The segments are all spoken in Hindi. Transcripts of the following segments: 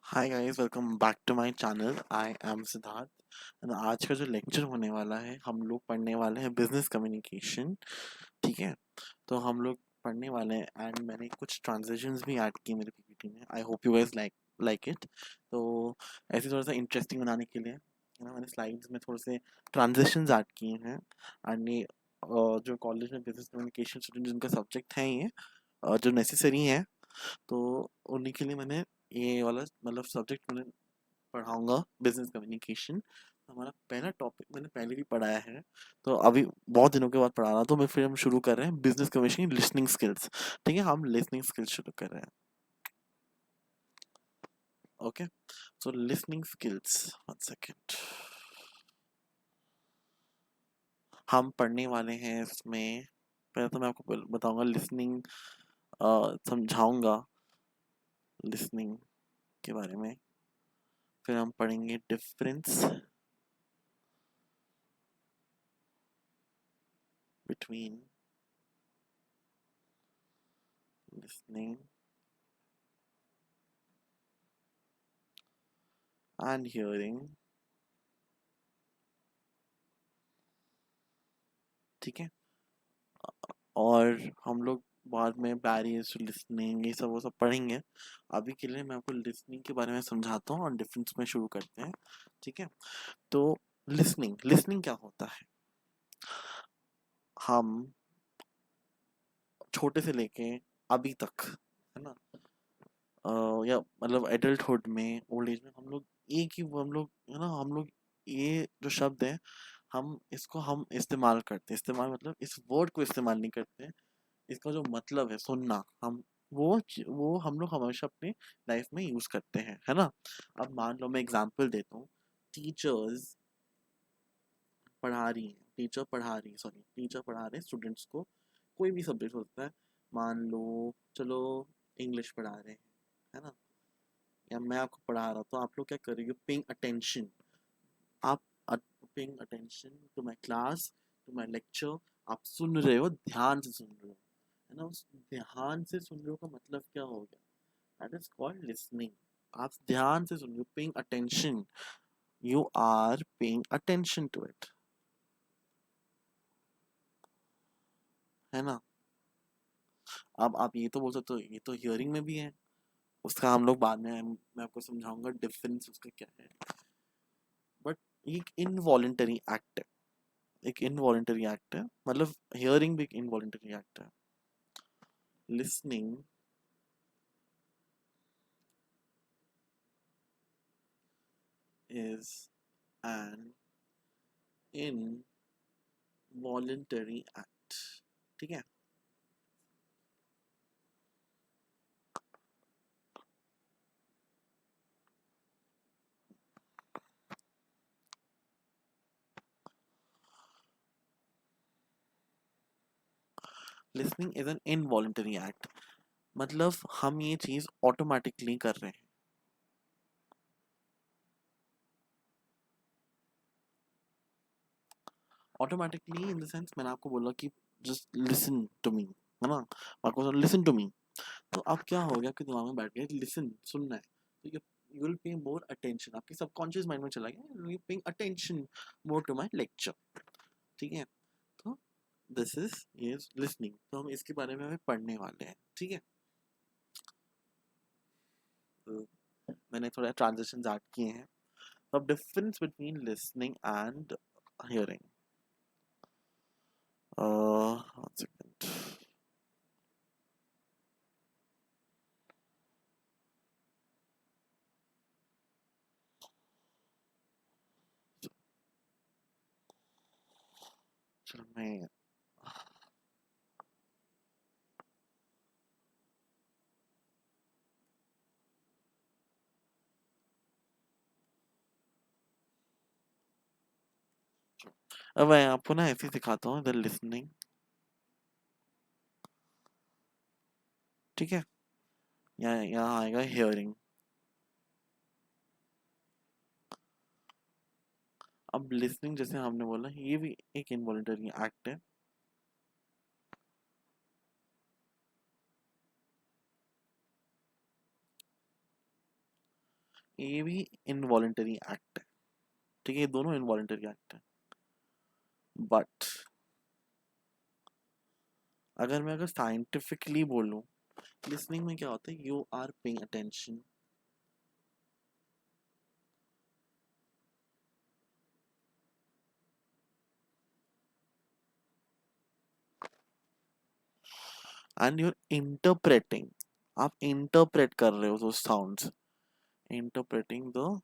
Hi guys, welcome back to my channel. I am Siddharth and आज का जो लेक्चर होने वाला है, हम लोग पढ़ने वाले हैं बिजनेस कम्युनिकेशन। ठीक है, तो हम लोग पढ़ने वाले हैं एंड मैंने कुछ ट्रांजिशंस भी ऐड किए मेरे पीपीटी में। आई hope you guys like it. तो ऐसे थोड़ा सा इंटरेस्टिंग बनाने के लिए मैंने स्लाइड्स में थोड़े से ट्रांजिशंस ऐड किए हैं। एंड ये जो कॉलेज में बिजनेस कम्युनिकेशन स्टूडेंट जिनका सब्जेक्ट है, ये जो नेसेसरी है, तो उन्हीं के लिए मैंने ये वाला मतलब सब्जेक्ट मैंने पढ़ाऊंगा, बिजनेस कम्युनिकेशन। हमारा पहला टॉपिक मैंने पहले भी पढ़ाया है, तो अभी बहुत दिनों के बाद पढ़ा रहा हूं, तो मैं फिर हम शुरू कर रहे हैं बिजनेस कम्युनिकेशन लिसनिंग स्किल्स। ठीक है, हम लिसनिंग स्किल्स शुरू कर रहे हैं। ओके, सो लिसनिंग स्किल्स, वन सेकेंड। हम पढ़ने वाले हैं इसमें, पहले तो मैं आपको बताऊंगा लिसनिंग, समझाऊंगा लिसनिंग के बारे में। फिर हम पढ़ेंगे difference between listening and hearing। ठीक है, और हम लोग बाद में बैरियर्स टू लिसनिंग ये सब वो सब पढ़ेंगे। अभी के लिए मैं आपको लिसनिंग के बारे में समझाता हूँ और डिफरेंस में शुरू करते हैं। ठीक है, तो लिसनिंग लिसनिंग क्या होता है? हम छोटे से लेके अभी तक, है ना, या मतलब एडल्टहुड में, ओल्ड एज में, हम लोग एक ही हम लोग, है ना, हम लोग ये जो शब्द है, हम इस्तेमाल करते हैं। इस्तेमाल मतलब इस वर्ड को इस्तेमाल नहीं करते, इसका जो मतलब है सुनना, हम वो हम लोग हमेशा अपनी लाइफ में यूज करते हैं, है ना। अब मान लो मैं एग्जांपल देता हूँ। टीचर्स पढ़ा रही हैं टीचर पढ़ा रही सॉरी टीचर पढ़ा रहे हैं स्टूडेंट्स को, कोई भी सब्जेक्ट होता है। मान लो, चलो, इंग्लिश पढ़ा रहे हैं, है ना, या मैं आपको पढ़ा रहा हूँ, तो आप लोग क्या करेंगे? Paying attention. आप paying attention to my class, to my lecture. आप सुन रहे हो, ध्यान से सुन रहे हो, है ना। उस ध्यान से सुन रहे हो का मतलब क्या हो गया? That is called listening. आप ध्यान से सुन रहे हो, paying attention, you are paying attention to it, है ना। अब आप ये तो बोल सकते हो ये तो हियरिंग में भी है, उसका हम लोग बाद में, मैं आपको समझाऊंगा डिफरेंस उसका क्या है। बट ये एक इनवॉलेंटरी एक्ट है, एक इनवॉलेंटरी एक्ट है, मतलब हियरिंग भी एक इनवॉलेंटरी एक्ट है। Listening is an involuntary act। ठीक है, listening is an involuntary act, मतलब हम ये चीज ऑटोमेटिकली कर रहे हैं। ऑटोमेटिकली इन द सेंस, मैंने आपको बोला कि जस्ट लिसन टू मी, है ना, आपको लिसन टू मी, तो अब क्या हो गया कि दिमाग में बैठ गया लिसन, सुनना है, तो you will pay more attention, आपके सबकॉन्शियस माइंड में चला गया, you paying attention more to my lecture. ठीक है, तो दिस इज लिसनिंग, तो हम इसके बारे में हमें पढ़ने वाले हैं। ठीक है, तो मैंने थोड़ा ट्रांजिशन ऐड किए हैं। अब difference between listening and hearing, one second. चलो अब मैं आपको ना ऐसे ही सिखाता हूँ, इधर लिसनिंग, ठीक है, यहाँ आएगा हियरिंग। अब लिसनिंग जैसे हमने बोला, ये भी एक इनवॉलंटरी एक्ट है। ये भी इनवॉलेंटरी एक्ट है, ठीक है, ये दोनों इनवॉलेंटरी एक्ट है। बट अगर साइंटिफिकली बोलूं, लिसनिंग में क्या होता है, you are paying attention, and you're interpreting, आप इंटरप्रेट कर रहे हो दो साउंड्स, इंटरप्रेटिंग द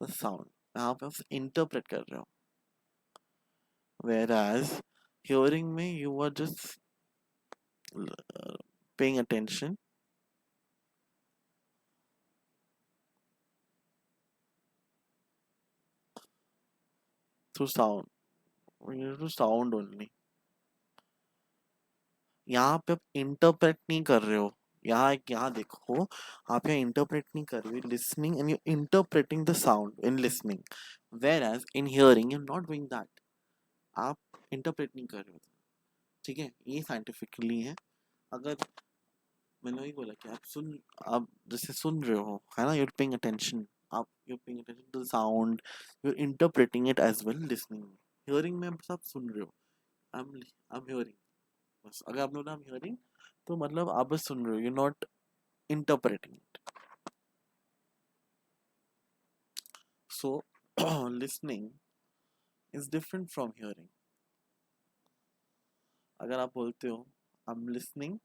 साउंड, आप इंटरप्रेट कर रहे हो। वेयर एज हियरिंग में you are just paying attention through sound, through sound only. यहाँ पे आप इंटरप्रेट नहीं कर रहे हो, यहाँ देखो, आप यहाँ इंटरप्रेट नहीं कर रहे हो, listening and you interpreting the sound in listening, whereas in hearing you not doing that, आप इंटरप्रेट नहीं कर रहे हो, ठीक है, ये साइंटिफिकली है। अगर मैंने वही बोला कि आप जैसे सुन रहे हो, है ना, यूर पेइंग अटेंशन, आप you're paying attention to the sound, you're interpreting it as well listening में। हियरिंग में बस आप सुन रहे हो, आई एम हियरिंग, बस अगर आपने बोला आई एम हियरिंग, तो मतलब आप बस सुन रहे हो, you not interpreting it. So listening is different from hearing. अगर आप बोलते हो I'm listening,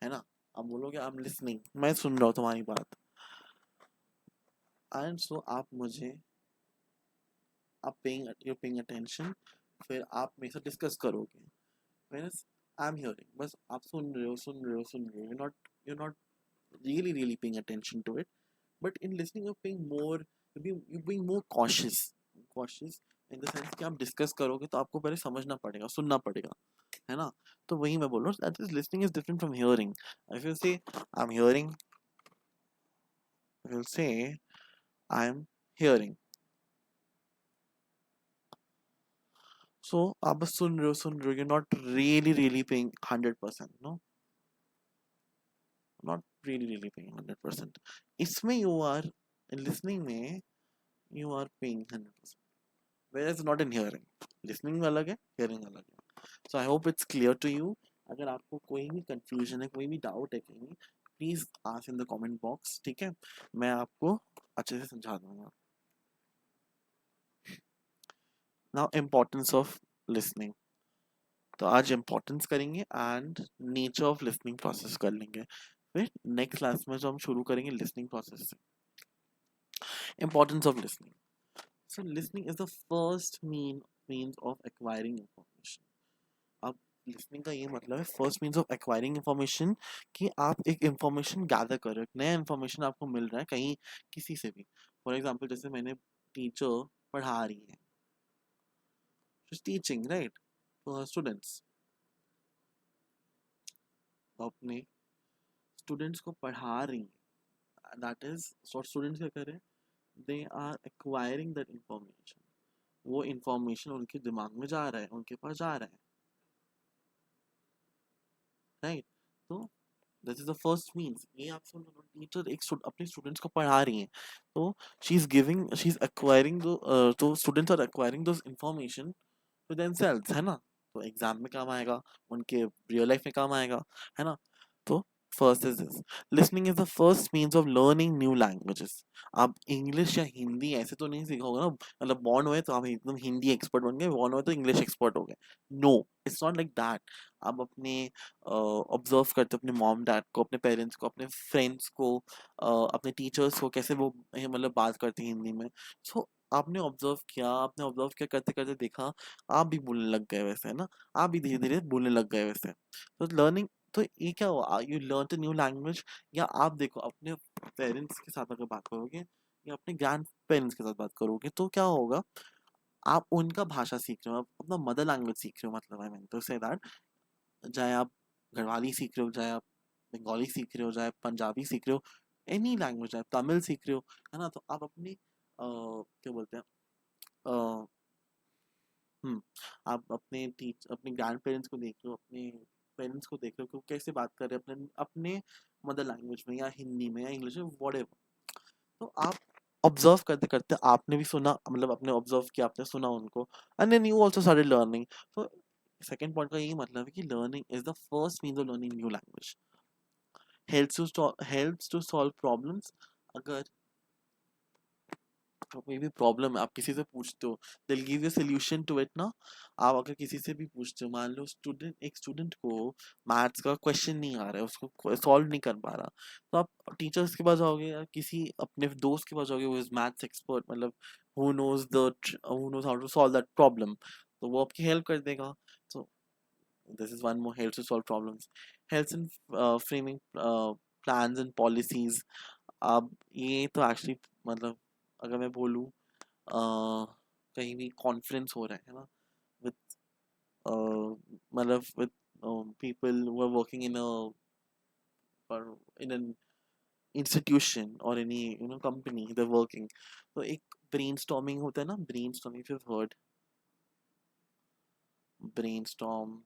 है ना, आप बोलोगे I'm listening, मैं सुन रहा हूँ तुम्हारी बात, एंड सो आप मुझे, आप you're paying attention, फिर आप मेरे साथ डिस्कस करोगे, whereas I'm hearing, बस आप सुन रहे हो, you're not really paying attention to it. But in listening you're paying more, you're being more cautious in the sense कि आप डिस्कस करोगे तो आपको पहले समझना पड़ेगा, सुनना पड़ेगा, है ना। तो वही मैं बोल रहा हूँ, that is listening is different from hearing. If you say I'm hearing, if you say I'm hearing, so आप बस सुन रहे हो, you're not really paying 100%, no, not really paying 100%. इसमें you are, in listening में you are paying 100%, whereas not in hearing. Listening में अलग है, hearing अलग है. So I hope it's clear to you. अगर आपको कोई भी confusion है, कोई भी doubt है कहीं, please ask in the comment box, ठीक है, मैं आपको अच्छे से समझा दूंगा. Now importance of listening. तो आज importance करेंगे and nature of listening process कर लेंगे, फिर next class में जो हम शुरू करेंगे listening process से. Importance of listening. So listening is the first means of acquiring information. अब लिसनिंग का ये मतलब है first means of acquiring information, कि आप एक इंफॉर्मेशन गैदर कर रहे हो, नया इंफॉर्मेशन आपको मिल रहा है कहीं किसी से भी। फॉर एग्जांपल जैसे मैंने, टीचर पढ़ा रही है, टीचिंग राइट स्टूडेंट्स, अपने स्टूडेंट्स को पढ़ा रही है, दैट इज स्टूडेंट्स क्या कर रहे हैं, they are acquiring that information, वो इंफॉर्मेशन उनके दिमाग में जा रहा है, उनके पास जा रहा है, राइट। तो this is the first means, ये आप सुन रहे हो, टीचर अपने स्टूडेंट्स को पढ़ा रही हैं, तो शी इज एक्वायरिंग तो students are acquiring those information to themselves, है ना, तो एग्जाम में काम आएगा, उनके रियल लाइफ में काम आएगा, है ना। तो first is this, listening is the first means of learning new languages. आप इंग्लिश या हिंदी ऐसे तो नहीं सीखा होगा ना, मतलब बॉर्न हुए तो आप एकदम हिंदी एक्सपर्ट बन गए, बॉर्न हुए तो इंग्लिश एक्सपर्ट हो गए, no, it's not like that. आप अपने ऑब्जर्व करते हो अपने मॉम डैड को, अपने पेरेंट्स को, अपने फ्रेंड्स को, अपने टीचर्स को, कैसे वो मतलब बात करते हैं हिंदी में, सो आपने ऑब्जर्व किया, करते करते देखा, आप भी बोलने लग गए वैसे, है ना, आप भी धीरे धीरे बोलने लग गए वैसे, तो लर्निंग, तो ये क्या हुआ, यू लर्न न्यू लैंग्वेज। या आप देखो अपने पेरेंट्स के साथ अगर बात करोगे, या अपने ग्रैंड पेरेंट्स के साथ बात करोगे, तो क्या होगा, आप उनका भाषा सीख रहे हो, आप अपना मदर लैंग्वेज सीख रहे हो, मतलब I mean to say that, चाहे आप गढ़वाली सीख रहे हो, चाहे आप बंगाली सीख रहे हो, चाहे पंजाबी सीख रहे हो, एनी लैंग्वेज, चाहे तमिल सीख रहे हो, है ना, तो आप अपनी क्या बोलते हैं हम्म आप अपने ग्रैंड पेरेंट्स को देख लो, अपने पेरेंट्स को देख लो कि वो कैसे बात कर रहे हैं अपने अपने मदर लैंग्वेज में या हिंदी में या इंग्लिश में, व्हाटएवर। तो आप ऑब्जर्व करते करते आपने भी सुना, मतलब आपने ऑब्जर्व किया, आपने सुना उनको, and then you also started learning. तो सेकंड पॉइंट का यही मतलब है कि learning is the first means of learning new language. Helps to solve problems. अगर तो कोई भी प्रॉब्लम है आप किसी से पूछते हो, they'll give you solution to it ना। आप अगर किसी से भी पूछते हो, मान लो एक स्टूडेंट को मैथ्स का क्वेश्चन नहीं आ रहा है, उसको सॉल्व नहीं कर पा रहा, तो आप टीचर्स के पास जाओगे या किसी अपने दोस्त के पास जाओगे, वो इज मैथ्स एक्सपर्ट, मतलब who knows how to solve that problem, तो वो आपकी हेल्प कर देगा। So this is one more help to solve problems. Helps in framing plans and policies. अब ये तो एक्चुअली, मतलब अगर मैं बोलूँ, कहीं भी कॉन्फ्रेंस हो रहा है ना, विद मतलब with people who are working in a or in an institution or any company they're working, तो एक brainstorming होता है ना, brainstorming, if you've heard brainstorm,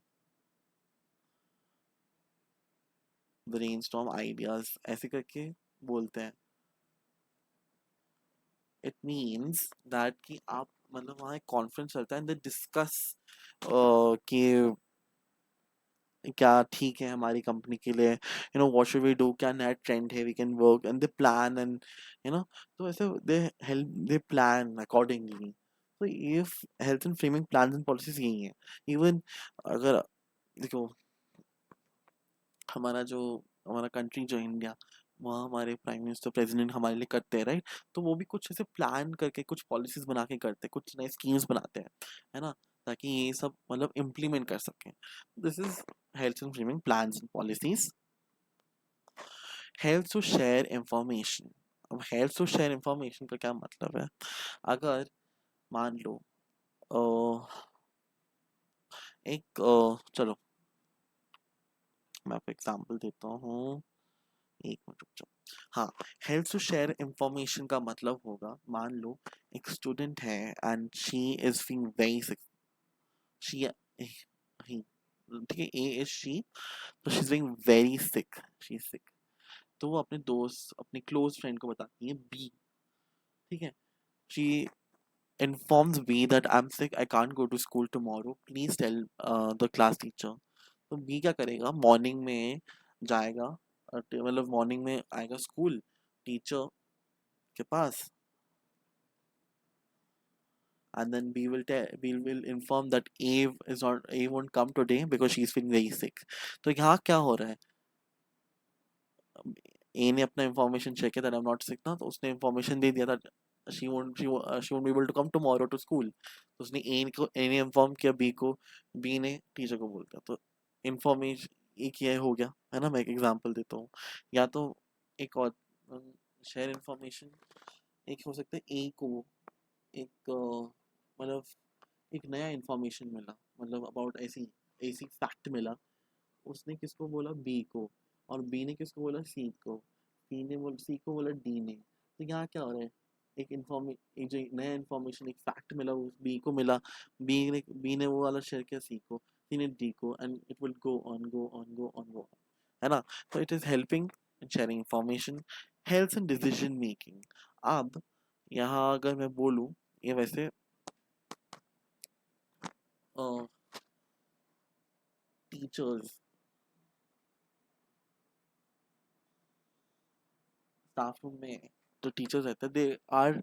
brainstorm ideas ऐसे करके बोलते हैं। it means that कि आप, मतलब वहाँ एक कॉन्फ्रेंस चलता है, एंड दे डिस्कस कि क्या ठीक है हमारी कंपनी के लिए, व्हाट शुड वी डू, क्या नया ट्रेंड है, we can work and they plan, and तो ऐसे they help, they plan accordingly. तो ये health and framing plans and policies यही है। इवन अगर देखो, हमारा जो हमारा कंट्री जो इंडिया, वहाँ हमारे प्राइम मिनिस्टर प्रेसिडेंट हमारे लिए करते हैं, राइट। तो वो भी कुछ ऐसे प्लान करके कुछ पॉलिसीज बना के करते हैं, कुछ नए स्कीम्स बनाते हैं, है ना, ताकि ये सब मतलब इम्प्लीमेंट कर सकें। This is health and framing plans and policies. Help to share information. अब हेल्प टू शेयर इंफॉर्मेशन का क्या मतलब है? अगर मान लो चलो मैं आपको एग्जांपल देता हूँ, एक मिनट रुक जाओ। हाँ, हेल्प टू शेयर इंफॉर्मेशन का मतलब होगा, मान लो एक स्टूडेंट है and she is feeling very sick, she he ठीक है, ए इज शी, तो she is feeling very sick, she is sick. तो वो अपने दोस्त, अपने क्लोज फ्रेंड को बताती है, बी, ठीक है। She informs B that I'm sick, I can't go to school tomorrow, please tell the class teacher। तो B क्या करेगा, मॉर्निंग में जाएगा, मतलब मॉर्निंग में आएगा स्कूल टीचर के पास, and then B will inform that A won't come today because she's feeling very sick। तो यहाँ क्या हो रहा है, ए ने अपना इंफॉर्मेशन चेक किया that I'm not sick ना, तो उसने इंफॉर्मेशन दे दिया था she won't be able to come tomorrow to school। तो उसने ए ने इंफॉर्म किया बी को, बी ने टीचर को बोल दिया, तो इंफॉर्मेशन एक ये हो गया, है ना। मैं एक एग्जांपल देता हूँ, या तो एक और शेयर इंफॉर्मेशन, एक हो सकता है ए को एक मतलब एक नया इंफॉर्मेशन मिला, मतलब अबाउट ऐसी ऐसी फैक्ट मिला, उसने किसको बोला, बी को, और बी ने किसको बोला, सी को, सी को बोला डी ने। तो यहाँ क्या हो रहा है, एक जो नया इन्फॉर्मेशन, एक फैक्ट मिला, वो बी को मिला, बी ने वो वाला शेयर किया सी को, सी ने डी को, and it will go on go on go on go, है ना। तो it is helping in sharing information, helps in decision making. अब यहाँ अगर मैं बोलूँ, ये वैसे टीचर्स, स्टाफ रूम में जो टीचर्स रहते हैं, दे आर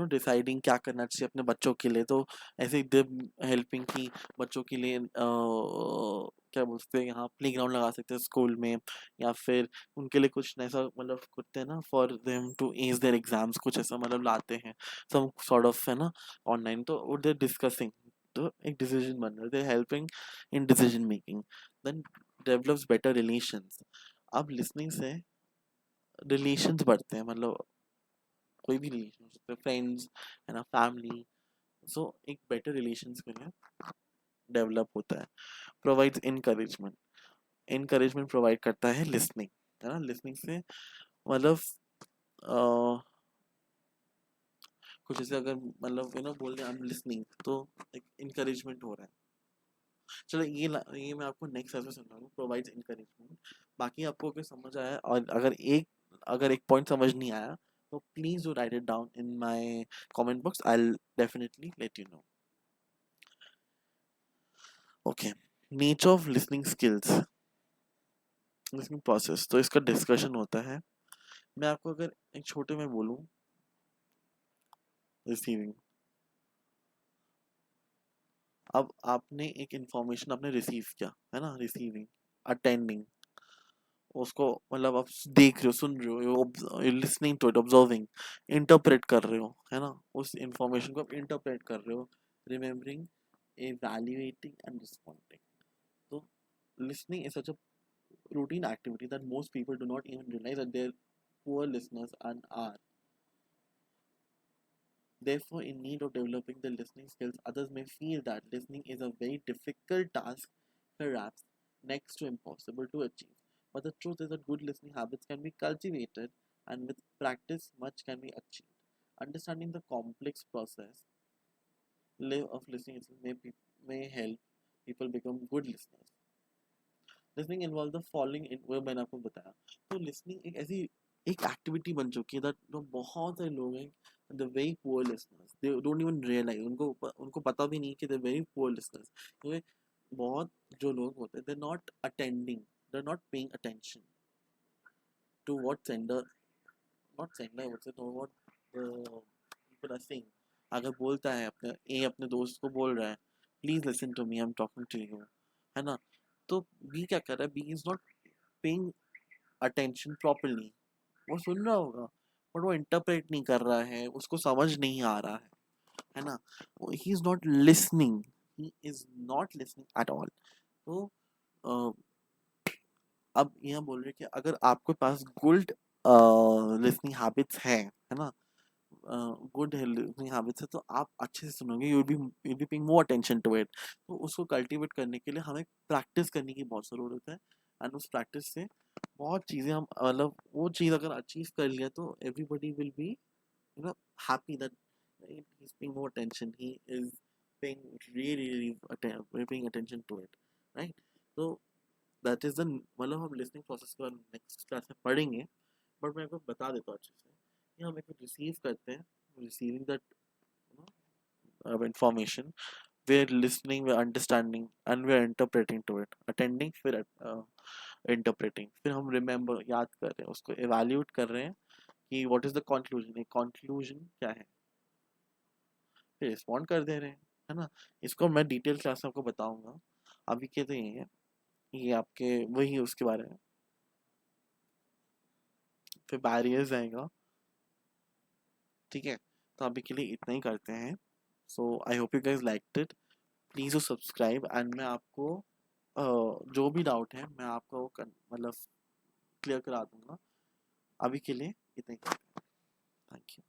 डिसाइडिंग क्या करना चाहिए अपने बच्चों के लिए। तो ऐसे दे हेल्पिंग की बच्चों के लिए क्या बोल सकते हैं, यहाँ प्ले ग्राउंड लगा सकते हैं स्कूल में, या फिर उनके लिए कुछ ऐसा मतलब करते हैं ना, for them to ace their exams, कुछ ऐसा मतलब लाते हैं सम सॉर्ट ऑफ, है ना, ऑनलाइन। तो दे डिस्कसिंग, तो एक डिसीजन बन रहा है, they helping in decision making, then develops better relations. अब लिसनिंग से रिलेशंस बढ़ते हैं, मतलब कोई भी रिलेशन हो सकता है, फ्रेंड्स, है ना, फैमिली। सो एक बेटर रिलेशंस के लिए डेवलप होता है। प्रोवाइड्स इनकरेजमेंट, इनकरेजमेंट प्रोवाइड करता है लिसनिंग, है ना। लिसनिंग से मतलब कुछ ऐसे अगर मतलब बोल रहे आई एम लिसनिंग, तो एक इनकरेजमेंट हो रहा है। चलो ये मैं आपको नेक्स्ट ऐसे समझाऊँ, प्रोवाइड्स इनकरेजमेंट। बाकी आपको अगर समझ आया, और अगर एक पॉइंट समझ नहीं आया, तो please do right it down in my comment box, I will definitely let you know. Okay, nature of listening skills, listening process, तो इसका डिस्कशन होता है। मैं आपको अगर एक छोटे में बोलूं, रिसीविंग। अब आपने एक इंफॉर्मेशन आपने रिसीव किया है ना, रिसीविंग। अटेंडिंग, उसको मतलब आप देख रहे हो, सुन रहे हो, listening to it, observing, interpret कर रहे हो, है ना, उस इंफॉर्मेशन को आप इंटरप्रेट कर रहे हो, remembering, evaluating and responding. So listening is such a routine activity that most people do not even realize that they're poor listeners and are therefore in need of developing the listening skills. Others may feel that listening is a very difficult task, perhaps next to impossible to achieve. But the truth is that good listening habits can be cultivated, and with practice, much can be achieved. Understanding the complex process of listening may help people become good listeners. Listening involve the following, वो मैंने आपको बताया। तो लिसनिंग एक ऐसी एक एक्टिविटी बन चुकी है दैट बहुत सारे लोग हैं, the very poor listeners, they don't even realise, उनको पता भी नहीं कि दे वेरी पुअर लिसनर्स, क्योंकि बहुत जो लोग होते हैं, they not attending, they not paying attention to what sender, not sender, I would say, to what people are saying. अगर बोलता है अपने दोस्त को बोल रहा है, please listen to me, I am talking to you, है ना, तो बी क्या कर रहा है, B is not paying attention properly. वो सुन रहा होगा, बट वो इंटरप्रेट नहीं कर रहा है, उसको समझ नहीं आ रहा है ना, he is not listening, he is not listening at all. तो अब यह बोल रहे कि अगर आपके पास गुड लिसनिंग हैबिट्स है ना, गुड लिसनिंग हैबिट्स है, तो आप अच्छे से सुनोगे, you be paying more attention to it. तो उसको कल्टीवेट करने के लिए हमें प्रैक्टिस करने की बहुत ज़रूरत है, एंड उस प्रैक्टिस से बहुत चीज़ें हम मतलब वो चीज़ अगर अचीव कर लिया, तो everybody will be happy that he is paying more attention, he is paying really paying attention to it, right. तो दैट इज द मतलब हम लिसनिंग प्रोसेस को नेक्स्ट क्लास में पढ़ेंगे, बट मैं आपको बता देता हूँ अच्छे से कि हम एक रिसीव करते हैं, receiving that information, we're listening, we're understanding, and we're interpreting to it, attending, फिर इंटरप्रेटिंग, फिर हम रिमेंबर, याद कर रहे हैं, उसको एवेल्यूएट कर रहे हैं कि व्हाट इज द कंक्लूजन, एक कंक्लूजन क्या है, फिर रिस्पॉन्ड कर दे रहे हैं, है ना। इसको मैं डिटेल क्लास में आपको बताऊंगा, अभी के तो ये आपके वही उसके बारे में, फिर बैरियर्स आएगा, ठीक है। तो अभी के लिए इतना ही करते हैं। So I hope you guys liked it, please do subscribe, and मैं आपको जो भी डाउट है मैं आपको मतलब क्लियर करा दूंगा। अभी के लिए इतना ही करते हैं, थैंक यू।